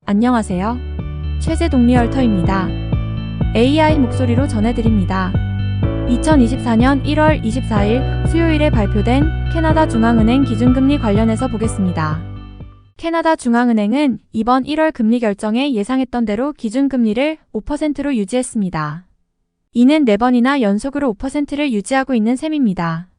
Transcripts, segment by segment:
안녕하세요. 최재동리얼터입니다. AI 목소리로 전해드립니다. 2024년 1월 24일 수요일에 발표된 캐나다 중앙은행 기준금리 관련해서 보겠습니다. 캐나다 중앙은행은 이번 1월 금리 결정에 예상했던 대로 기준금리를 5%로 유지했습니다. 이는 4번이나 연속으로 5%를 유지하고 있는 셈입니다.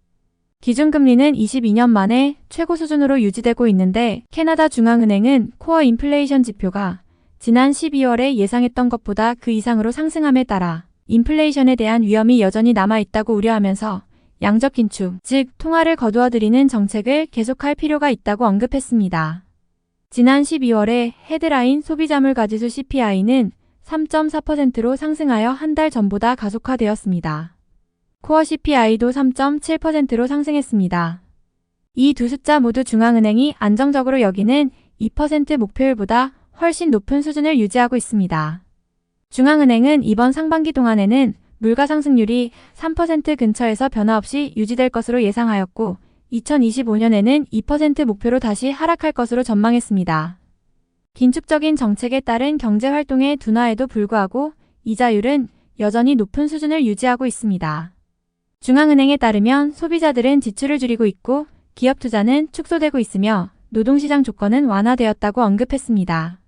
기준금리는 22년 만에 최고 수준으로 유지되고 있는데 캐나다 중앙은행은 코어 인플레이션 지표가 지난 12월에 예상했던 것보다 그 이상으로 상승함에 따라 인플레이션에 대한 위험이 여전히 남아있다고 우려하면서 양적 긴축, 즉 통화를 거두어들이는 정책을 계속할 필요가 있다고 언급했습니다. 지난 12월에 헤드라인 소비자물가지수 CPI는 3.4%로 상승하여 한 달 전보다 가속화되었습니다. 코어 CPI도 3.7%로 상승했습니다. 이 두 숫자 모두 중앙은행이 안정적으로 여기는 2% 목표율보다 훨씬 높은 수준을 유지하고 있습니다. 중앙은행은 이번 상반기 동안에는 물가 상승률이 3% 근처에서 변화 없이 유지될 것으로 예상하였고 2025년에는 2% 목표로 다시 하락할 것으로 전망했습니다. 긴축적인 정책에 따른 경제활동의 둔화에도 불구하고 이자율은 여전히 높은 수준을 유지하고 있습니다. 중앙은행에 따르면 소비자들은 지출을 줄이고 있고 기업 투자는 축소되고 있으며 노동시장 조건은 완화되었다고 언급했습니다.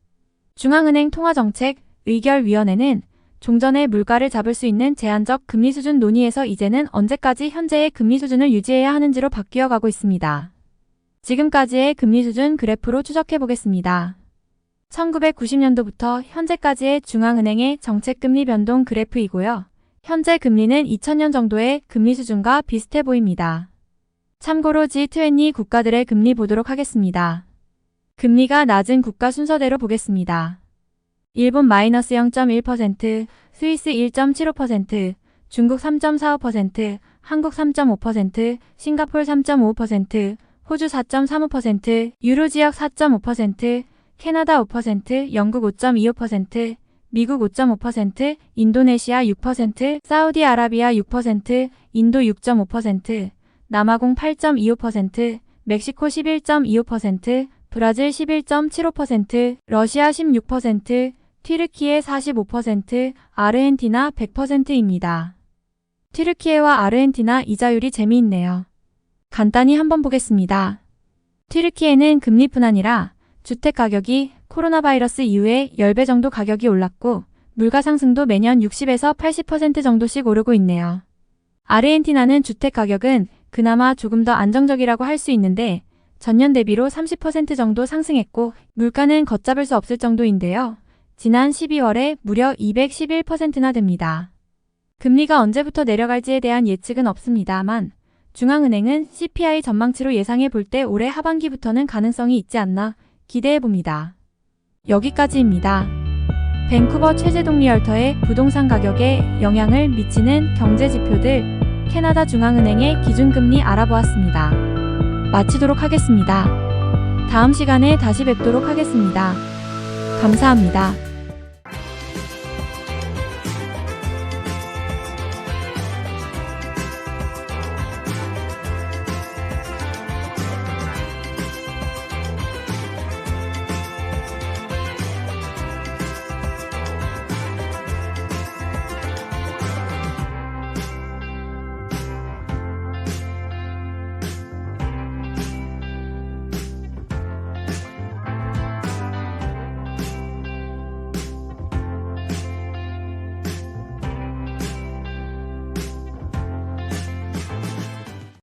중앙은행 통화정책 의결위원회는 종전의 물가를 잡을 수 있는 제한적 금리 수준 논의에서 이제는 언제까지 현재의 금리 수준을 유지해야 하는지로 바뀌어 가고 있습니다. 지금까지의 금리 수준 그래프로 추적해 보겠습니다. 1990년도부터 현재까지의 중앙은행의 정책금리 변동 그래프이고요. 현재 금리는 2000년 정도의 금리 수준과 비슷해 보입니다. 참고로 G20 국가들의 금리 보도록 하겠습니다. 금리가 낮은 국가 순서대로 보겠습니다. 일본 -0.1%, 스위스 1.75%, 중국 3.45%, 한국 3.5%, 싱가폴 3.5%, 호주 4.35%, 유로지역 4.5%, 캐나다 5%, 영국 5.25%, 미국 5.5%, 인도네시아 6%, 사우디아라비아 6%, 인도 6.5%, 남아공 8.25%, 멕시코 11.25%, 브라질 11.75%, 러시아 16%, 튀르키예 45%, 아르헨티나 100%입니다. 튀르키예와 아르헨티나 이자율이 재미있네요. 간단히 한번 보겠습니다. 튀르키예는 금리뿐 아니라 주택 가격이 코로나 바이러스 이후에 10배 정도 가격이 올랐고 물가 상승도 매년 60에서 80% 정도씩 오르고 있네요. 아르헨티나는 주택 가격은 그나마 조금 더 안정적이라고 할 수 있는데 전년 대비로 30% 정도 상승했고 물가는 걷잡을 수 없을 정도인데요. 지난 12월에 무려 211%나 됩니다. 금리가 언제부터 내려갈지에 대한 예측은 없습니다만 중앙은행은 CPI 전망치로 예상해 볼 때 올해 하반기부터는 가능성이 있지 않나 기대해 봅니다. 여기까지입니다. 밴쿠버 최재동리얼터의 부동산 가격에 영향을 미치는 경제 지표들, 캐나다 중앙은행의 기준금리 알아보았습니다. 마치도록 하겠습니다. 다음 시간에 다시 뵙도록 하겠습니다. 감사합니다.